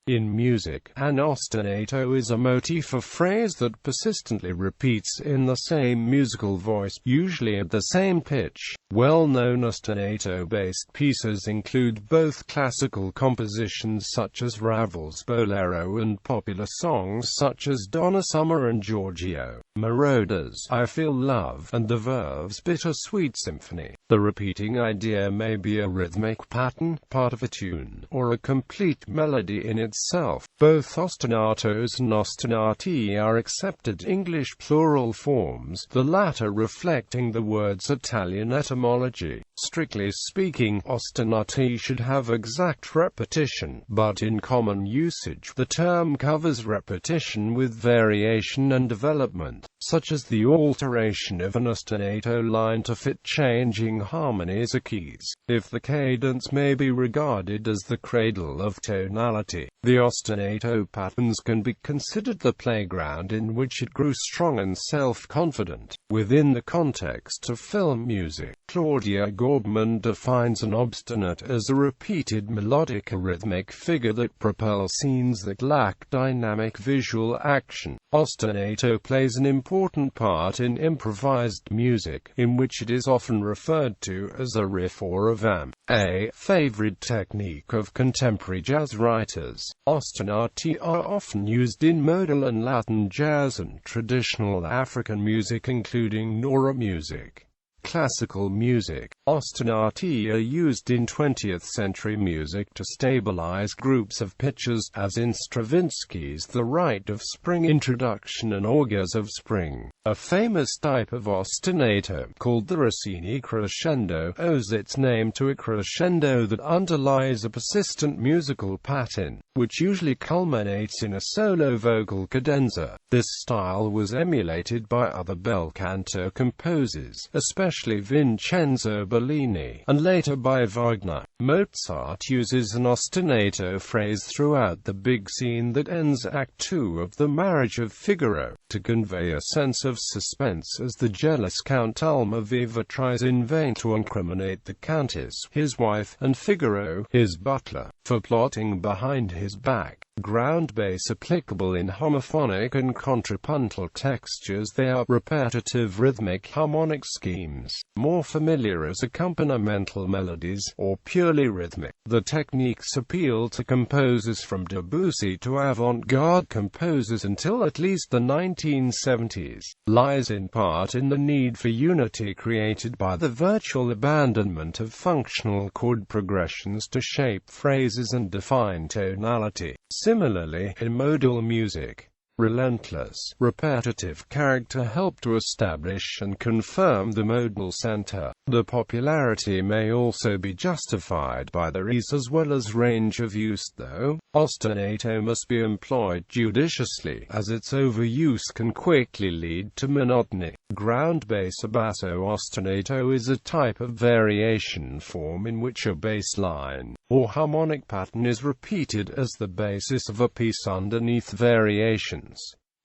In music, an ostinato is a motif of phrase that persistently repeats in the same musical voice, usually at the same pitch. Well-known ostinato-based pieces include both classical compositions such as Ravel's Boléro and popular songs such as Donna and Giorgio, Moroder's I Feel Love, and the Verve's Sweet Symphony. The repeating idea may be a rhythmic pattern, part of a tune, or a complete melody in itself. Both ostinatos and ostinati are accepted English plural forms, the latter reflecting the word's Italian etymology. Strictly speaking, ostinati should have exact repetition, but in common usage, the term covers repetition with variation and development, such as the alteration of an ostinato line to fit changing harmonies or keys. If the cadence may be regarded as the cradle of tonality, the ostinato patterns can be considered the playground in which it grew strong and self-confident. Within the context of film music, Claudia Gorbman defines an obstinate as a repeated melodic or rhythmic figure that propels scenes that lack dynamic visual action. Ostinato plays an important part in improvised music, in which it is often referred to as a riff or a vamp, a favorite technique of contemporary jazz writers. Ostinati are often used in modal and Latin jazz and traditional African music including Nora music. Classical music. Ostinati are used in 20th century music to stabilize groups of pitches, as in Stravinsky's The Rite of Spring introduction and Auguries of Spring. A famous type of ostinato, called the Rossini crescendo, owes its name to a crescendo that underlies a persistent musical pattern, which usually culminates in a solo vocal cadenza. This style was emulated by other bel canto composers, especially Vincenzo Bellini, and later by Wagner. Mozart uses an ostinato phrase throughout the big scene that ends Act 2 of The Marriage of Figaro, to convey a sense of suspense as the jealous Count Almaviva tries in vain to incriminate the Countess, his wife, and Figaro, his butler, for plotting behind his back. Ground bass applicable in homophonic and contrapuntal textures. They are repetitive rhythmic harmonic schemes, more familiar as accompanimental melodies, or purely rhythmic. The techniques appeal to composers from Debussy to avant-garde composers until at least the 1970s, lies in part in the need for unity created by the virtual abandonment of functional chord progressions to shape phrases and define tonality. Similarly, in modal music, relentless, repetitive character help to establish and confirm the modal center. The popularity may also be justified by their ease as well as range of use, though. Ostinato must be employed judiciously, as its overuse can quickly lead to monotony. Ground bass or basso ostinato is a type of variation form in which a bass line, or harmonic pattern is repeated as the basis of a piece underneath variations.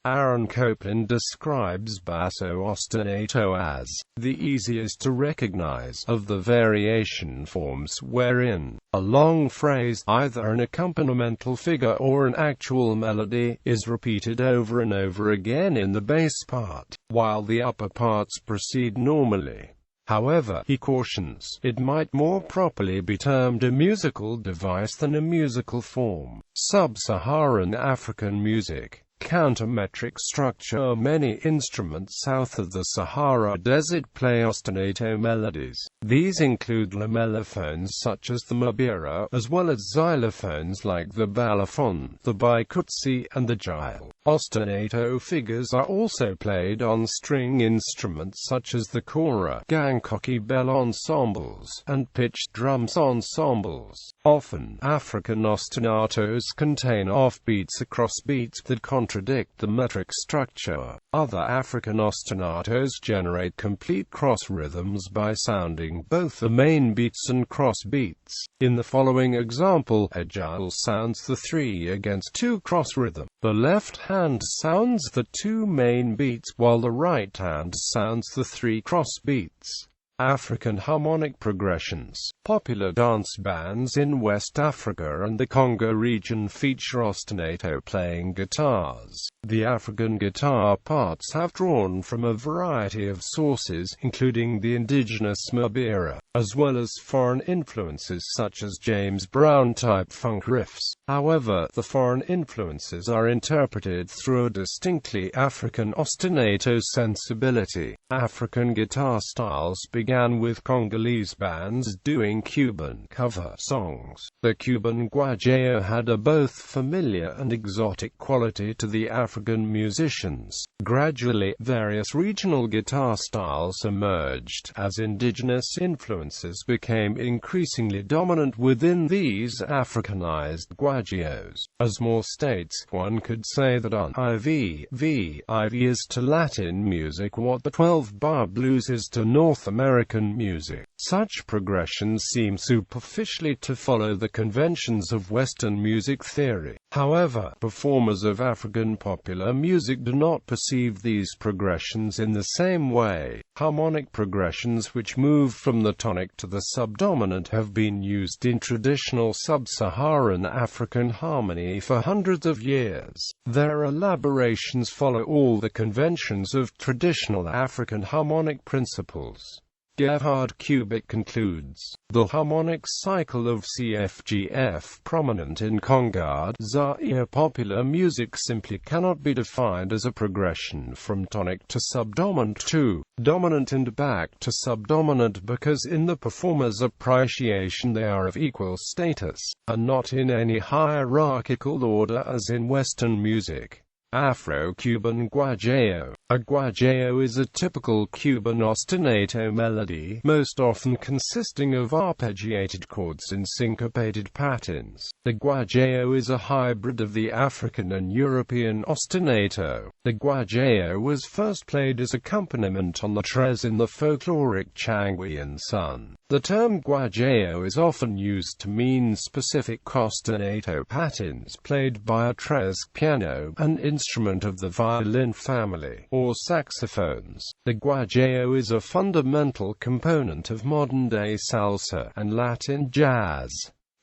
Aaron Copland describes basso ostinato as the easiest to recognize of the variation forms, wherein a long phrase, either an accompanimental figure or an actual melody, is repeated over and over again in the bass part, while the upper parts proceed normally. However, he cautions, it might more properly be termed a musical device than a musical form. Sub-Saharan African music. Countermetric structure. Many instruments south of the Sahara Desert play ostinato melodies. These include lamellophones such as the mbira, as well as xylophones like the balafon, the baikutsi, and the jile. Ostinato figures are also played on string instruments such as the kora, Gangkoki bell ensembles, and pitched drums ensembles. Often, African ostinatos contain offbeats or crossbeats that contradict the metric structure. Other African ostinatos generate complete cross rhythms by sounding both the main beats and cross beats. In the following example, a jile sounds the 3 against 2 cross rhythm. The left hand sounds the 2 main beats, while the right hand sounds the 3 cross beats. African harmonic progressions. Popular dance bands in West Africa and the Congo region feature ostinato-playing guitars. The African guitar parts have drawn from a variety of sources, including the indigenous Moroder, as well as foreign influences such as James Brown-type funk riffs. However, the foreign influences are interpreted through a distinctly African ostinato sensibility. African guitar styles began with Congolese bands doing Cuban cover songs. The Cuban Guajo had a both familiar and exotic quality to the African musicians. Gradually, various regional guitar styles emerged, as indigenous influences became increasingly dominant within these Africanized guajos. As more states, one could say that IV is to Latin music what the 12-bar blues is to North American music. Such progressions seem superficially to follow the conventions of Western music theory. However, performers of African popular music do not perceive these progressions in the same way. Harmonic progressions which move from the tonic to the subdominant have been used in traditional sub-Saharan African harmony for hundreds of years. Their elaborations follow all the conventions of traditional African harmonic principles. Gerhard Kubik concludes, the harmonic cycle of CFGF prominent in Congo, Zaire popular music simply cannot be defined as a progression from tonic to subdominant to dominant and back to subdominant because in the performer's appreciation they are of equal status, and not in any hierarchical order as in Western music. Afro-Cuban Guajo. A guajo is a typical Cuban ostinato melody, most often consisting of arpeggiated chords in syncopated patterns. The guajo is a hybrid of the African and European ostinato. The guajo was first played as accompaniment on the tres in the folkloric Changwean Sun. The term guajo is often used to mean specific ostinato patterns played by a tres piano, an instrument of the violin family, or saxophones. The guajo is a fundamental component of modern-day salsa and Latin jazz.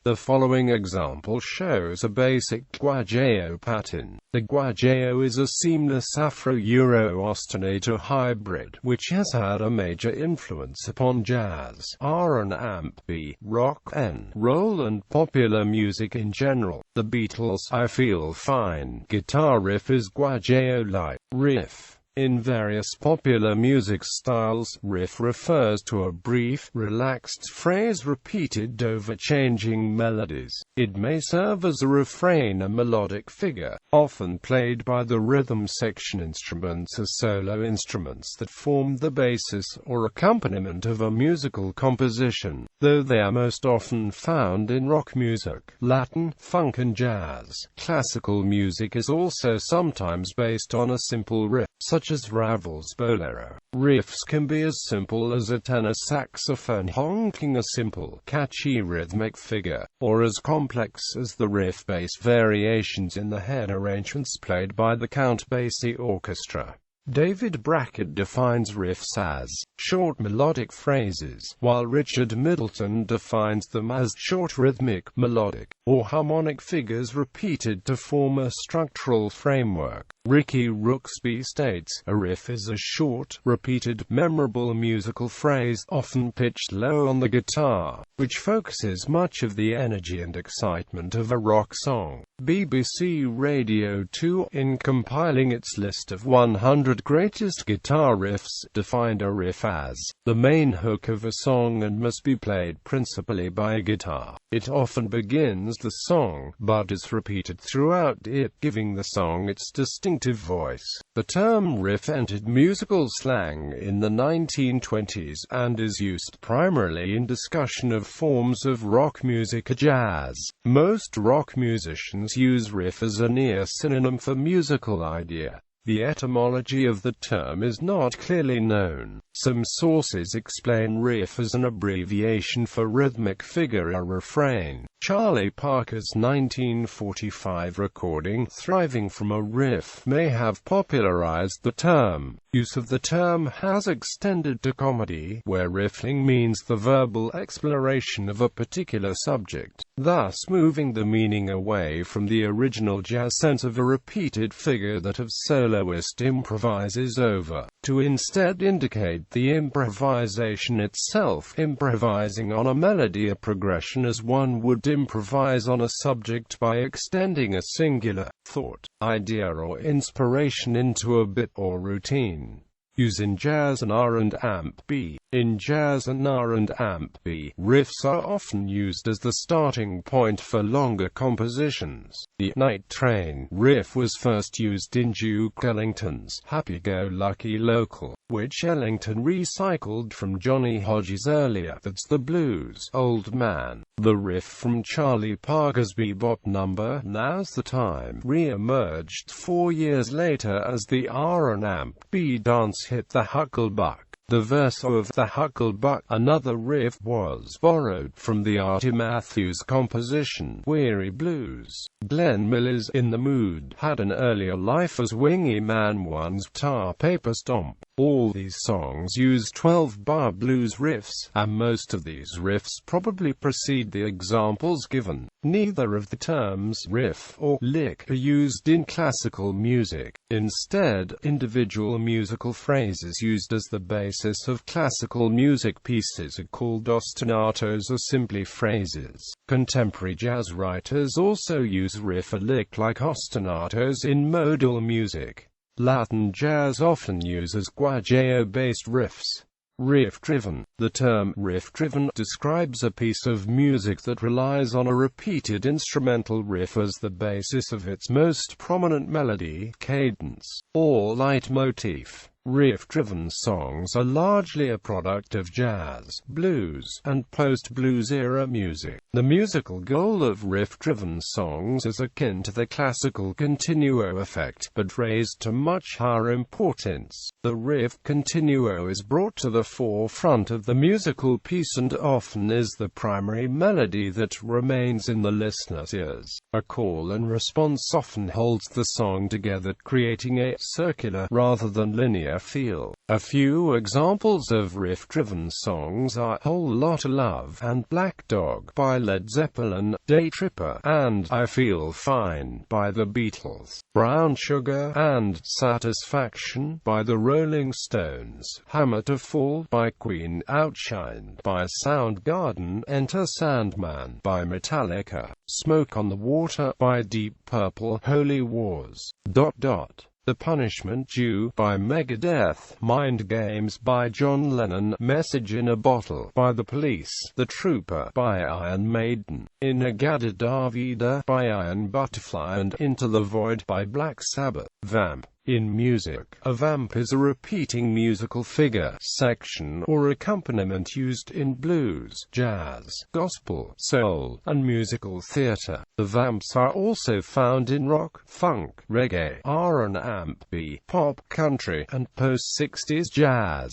The following example shows a basic guajo pattern. The guajo is a seamless Afro-Euro ostinato hybrid, which has had a major influence upon jazz, R&B, rock and roll and popular music in general. The Beatles' I Feel Fine guitar riff is guajo-like. Riff. In various popular music styles, riff refers to a brief, relaxed phrase repeated over changing melodies. It may serve as a refrain, a melodic figure, often played by the rhythm section instruments as solo instruments that form the basis or accompaniment of a musical composition, though they are most often found in rock music, Latin, funk and jazz. Classical music is also sometimes based on a simple riff, such as Ravel's Boléro. Riffs can be as simple as a tenor saxophone honking a simple, catchy rhythmic figure, or as complex as the riff-bass variations in the head arrangements played by the Count Basie Orchestra. David Brackett defines riffs as short melodic phrases, while Richard Middleton defines them as short rhythmic, melodic, or harmonic figures repeated to form a structural framework. Ricky Rooksby states, a riff is a short, repeated, memorable musical phrase, often pitched low on the guitar, which focuses much of the energy and excitement of a rock song. BBC Radio 2, in compiling its list of 100 greatest guitar riffs, defined a riff as the main hook of a song and must be played principally by a guitar. It often begins the song, but is repeated throughout it, giving the song its distinctive voice. The term riff entered musical slang in the 1920s and is used primarily in discussion of forms of rock music or jazz. Most rock musicians use riff as a near synonym for musical idea. The etymology of the term is not clearly known. Some sources explain riff as an abbreviation for rhythmic figure or refrain. Charlie Parker's 1945 recording, "Thriving from a Riff," may have popularized the term. Use of the term has extended to comedy, where riffing means the verbal exploration of a particular subject, thus moving the meaning away from the original jazz sense of a repeated figure that a soloist improvises over, to instead indicate the improvisation itself, improvising on a melody or progression as one would improvise on a subject by extending a singular thought, idea or inspiration into a bit or routine. Use in jazz and R&B. In jazz and R&B, riffs are often used as the starting point for longer compositions. The "Night Train" riff was first used in Duke Ellington's Happy-Go-Lucky Local, which Ellington recycled from Johnny Hodges' earlier That's the Blues, Old Man. The riff from Charlie Parker's bebop number, Now's the Time, re-emerged 4 years later as the R&B dance hit The Hucklebuck. The verse of The Hucklebuck, another riff, was borrowed from the Artie Matthews composition, Weary Blues. Glenn Miller's In the Mood had an earlier life as Wingy Man 1's Tar Paper Stomp. All these songs use 12-bar blues riffs, and most of these riffs probably precede the examples given. Neither of the terms riff or lick are used in classical music. Instead, individual musical phrases used as the basis of classical music pieces are called ostinatos or simply phrases. Contemporary jazz writers also use riff or lick like ostinatos in modal music. Latin jazz often uses Guajo-based riffs. Riff-driven. The term riff-driven describes a piece of music that relies on a repeated instrumental riff as the basis of its most prominent melody, cadence, or leitmotif. Riff-driven songs are largely a product of jazz, blues, and post-blues era music. The musical goal of riff-driven songs is akin to the classical continuo effect, but raised to much higher importance. The riff continuo is brought to the forefront of the musical piece and often is the primary melody that remains in the listener's ears. A call and response often holds the song together, creating a circular rather than linear feel. A few examples of riff-driven songs are Whole Lotta Love and Black Dog by Led Zeppelin, Day Tripper and I Feel Fine by the Beatles, Brown Sugar and Satisfaction by the Rolling Stones, Hammer to Fall by Queen, Outshined by Soundgarden, Enter Sandman by Metallica, Smoke on the Water by Deep Purple, Holy Wars, The Punishment Due by Megadeth, Mind Games by John Lennon, Message in a Bottle by The Police, The Trooper by Iron Maiden, In-A-Gadda-Da-Vida by Iron Butterfly and Into the Void by Black Sabbath. Vamp. In music, a vamp is a repeating musical figure, section, or accompaniment used in blues, jazz, gospel, soul, and musical theater. The vamps are also found in rock, funk, reggae, R&B, pop, country, and post-60s jazz.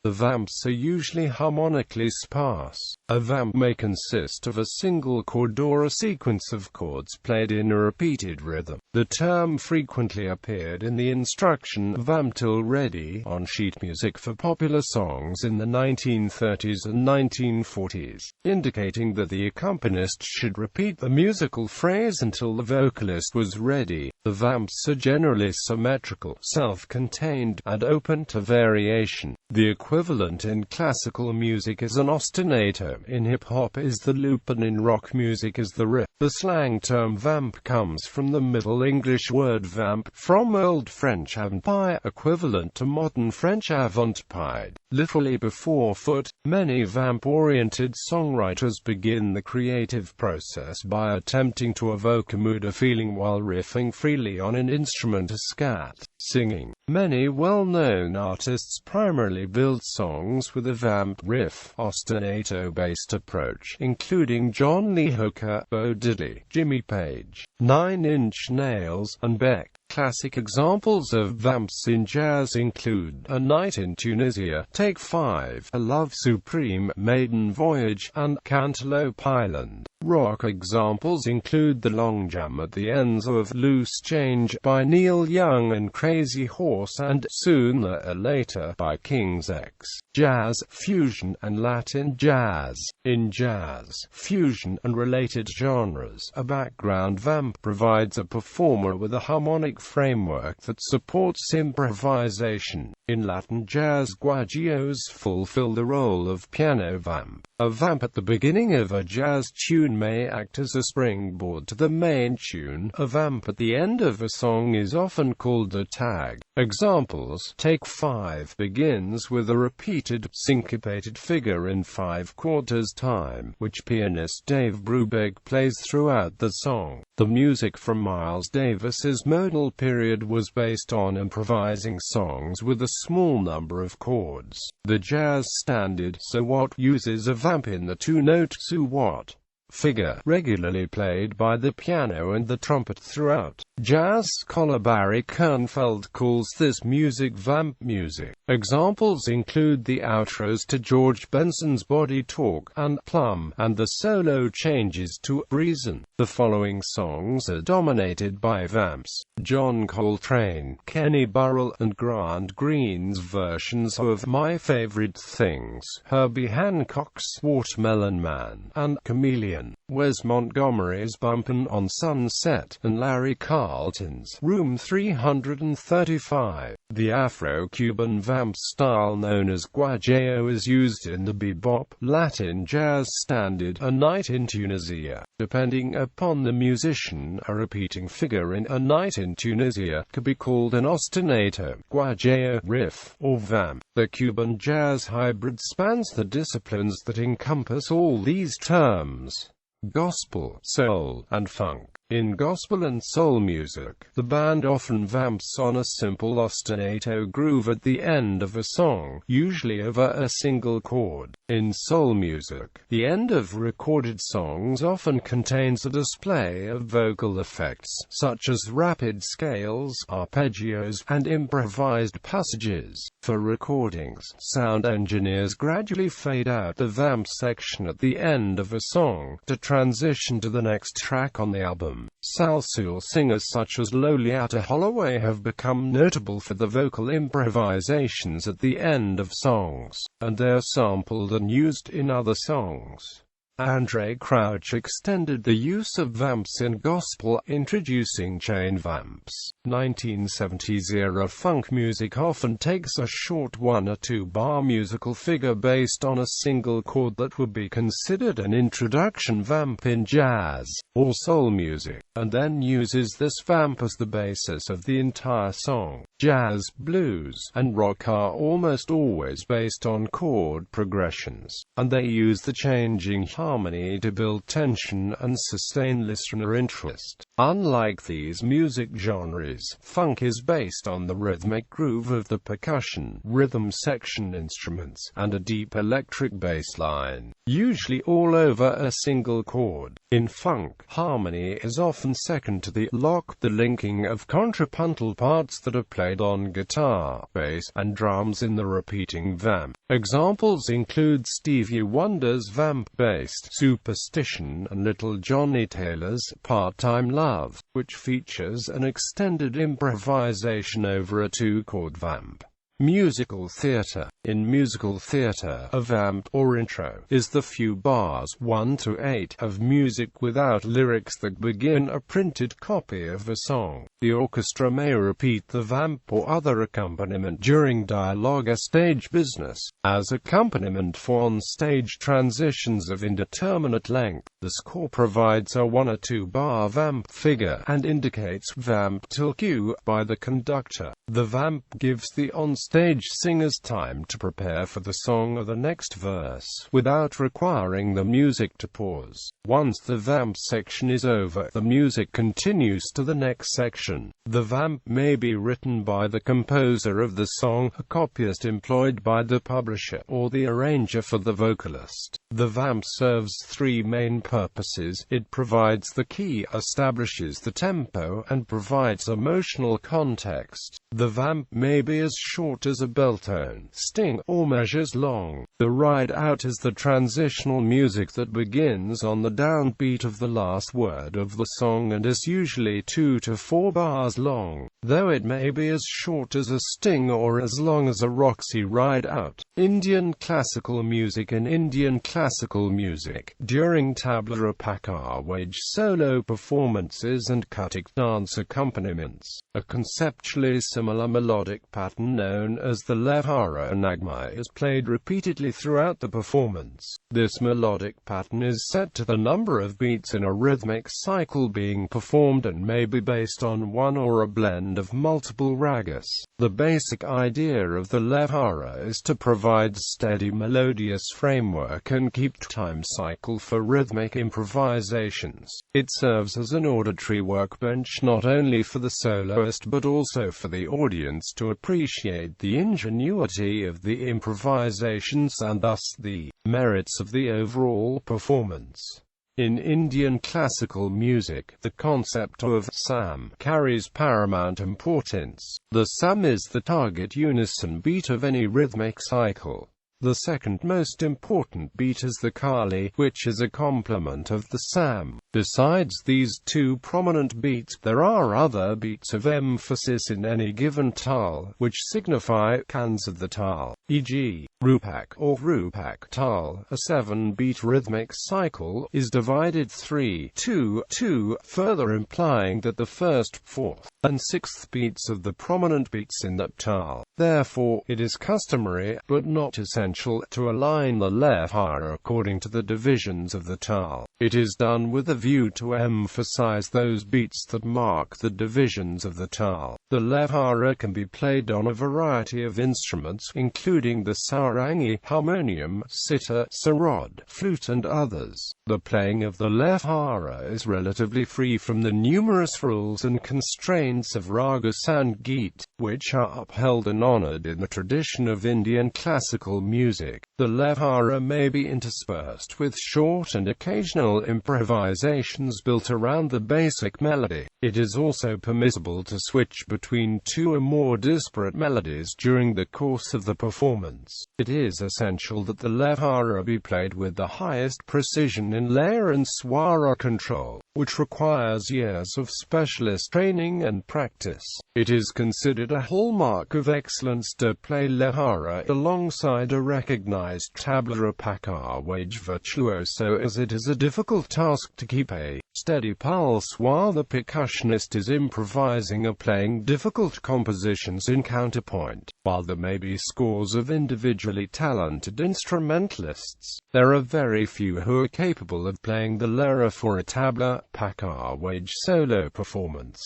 The vamps are usually harmonically sparse. A vamp may consist of a single chord or a sequence of chords played in a repeated rhythm. The term frequently appeared in the instruction "Vamp till ready" on sheet music for popular songs in the 1930s and 1940s, indicating that the accompanist should repeat the musical phrase until the vocalist was ready. The vamps are generally symmetrical, self-contained, and open to variation. The equivalent in classical music is an ostinato, in hip-hop is the loop, and in rock music is the riff. The slang term vamp comes from the Middle English word vamp, from Old French avant-pied, equivalent to modern French avant-pied, literally before foot. Many vamp-oriented songwriters begin the creative process by attempting to evoke a mood or feeling while riffing freely on an instrument or scat, singing. Many well-known artists primarily build songs with a vamp riff, ostinato-based approach, including John Lee Hooker, Bo Diddley, Jimmy Page, 9 Inch Nails, and Beck. Classic examples of vamps in jazz include A Night in Tunisia, Take 5, A Love Supreme, Maiden Voyage, and Cantaloupe Island. Rock examples include The Long Jam at the Ends of Loose Change by Neil Young and Crazy Horse, and Sooner or Later by King's X. Jazz, fusion, and Latin jazz. In jazz, fusion, and related genres, a background vamp provides a performer with a harmonic framework that supports improvisation. In Latin jazz, guajios fulfill the role of piano vamp. A vamp at the beginning of a jazz tune may act as a springboard to the main tune. A vamp at the end of a song is often called a tag. Examples: Take 5 begins with a repeated, syncopated figure in 5/4 time, which pianist Dave Brubeck plays throughout the song. The music from Miles Davis's modal period was based on improvising songs with a small number of chords. The jazz standard So What uses a vamp in the two-note So What figure, regularly played by the piano and the trumpet throughout. Jazz scholar Barry Kernfeld calls this music vamp music. Examples include the outros to George Benson's Body Talk and Plum, and the solo changes to Reason. The following songs are dominated by vamps: John Coltrane, Kenny Burrell, and Grant Green's versions of My Favorite Things, Herbie Hancock's Watermelon Man, and Chameleon, Wes Montgomery's Bumpin' on Sunset, and Larry Carlton's Room 335. The Afro-Cuban vamp style known as Guajo is used in the bebop, Latin jazz standard A Night in Tunisia. Depending upon the musician, a repeating figure in A Night in Tunisia could be called an ostinato, guajo, riff, or vamp. The Cuban jazz hybrid spans the disciplines that encompass all these terms: gospel, soul, and funk. In gospel and soul music, the band often vamps on a simple ostinato groove at the end of a song, usually over a single chord. In soul music, the end of recorded songs often contains a display of vocal effects, such as rapid scales, arpeggios, and improvised passages. For recordings, sound engineers gradually fade out the vamp section at the end of a song, to transition to the next track on the album. Salsoul singers such as Loleatta Holloway have become notable for the vocal improvisations at the end of songs, and they're sampled and used in other songs. Andre Crouch extended the use of vamps in gospel, introducing chain vamps. 1970s era funk music often takes a short 1 or 2 bar musical figure based on a single chord that would be considered an introduction vamp in jazz or soul music, and then uses this vamp as the basis of the entire song. Jazz, blues, and rock are almost always based on chord progressions, and they use the changing harmony to build tension and sustain listener interest. Unlike these music genres, funk is based on the rhythmic groove of the percussion, rhythm section instruments, and a deep electric bass line, usually all over a single chord. In funk, harmony is often second to the lock, the linking of contrapuntal parts that are played on guitar, bass, and drums in the repeating vamp. Examples include Stevie Wonder's vamp-based Superstition and Little Johnny Taylor's Part-Time Love, which features an extended improvisation over a 2-chord vamp. Musical theatre. In musical theatre, a vamp, or intro, is the few bars 1 to 8 of music without lyrics that begin a printed copy of a song. The orchestra may repeat the vamp or other accompaniment during dialogue or stage business, as accompaniment for on-stage transitions of indeterminate length. The score provides a 1 or 2 bar vamp figure, and indicates vamp till cue by the conductor. The vamp gives the on-stage stage singers time to prepare for the song or the next verse, without requiring the music to pause. Once the vamp section is over, the music continues to the next section. The vamp may be written by the composer of the song, a copyist employed by the publisher, or the arranger for the vocalist. The vamp serves three main purposes. It provides the key, establishes the tempo, and provides emotional context. The vamp may be as short as a bell tone, sting, or measures long. The ride-out is the transitional music that begins on the downbeat of the last word of the song and is usually 2 to 4 bars long, though it may be as short as a sting or as long as a Roxy ride-out. Indian classical music. In Indian classical music, during tabla pakawaj solo performances and Kathak dance accompaniments, a conceptually similar melodic pattern known as the Levhara Nagma is played repeatedly throughout the performance. This melodic pattern is set to the number of beats in a rhythmic cycle being performed and may be based on one or a blend of multiple ragas. The basic idea of the Levhara is to provide steady melodious framework and keep time cycle for rhythmic improvisations. It serves as an auditory workbench not only for the soloist but also for the audience to appreciate the ingenuity of the improvisations and thus the merits of the overall performance. In Indian classical music, the concept of sam carries paramount importance. The sam is the target unison beat of any rhythmic cycle. The second most important beat is the kali, which is a complement of the sam. Besides these two prominent beats, there are other beats of emphasis in any given tal, which signify cans of the tal, e.g., rupak or rupak tal. A 7-beat rhythmic cycle is divided 3-2-2, further implying that the first, fourth, and sixth beats of the prominent beats in that tal. Therefore, it is customary, but not essential, to align the levhara according to the divisions of the tal. It is done with a view to emphasize those beats that mark the divisions of the tal. The levhara can be played on a variety of instruments, including the sarangi, harmonium, sitar, sarod, flute and others. The playing of the levhara is relatively free from the numerous rules and constraints of raga sangeet, which are upheld and honored in the tradition of Indian classical music. The levhara may be interspersed with short and occasional improvisations built around the basic melody. It is also permissible to switch between two or more disparate melodies during the course of the performance. It is essential that the levhara be played with the highest precision in layer and swara control, which requires years of specialist training and practice. It is considered a hallmark of excellence to play levhara alongside a recognized tabla pakawaj virtuoso, as it is a difficult task to keep a steady pulse while the percussionist is improvising or playing difficult compositions in counterpoint. While there may be scores of individually talented instrumentalists, there are very few who are capable of playing the lira for a tabla pakawaj solo performance.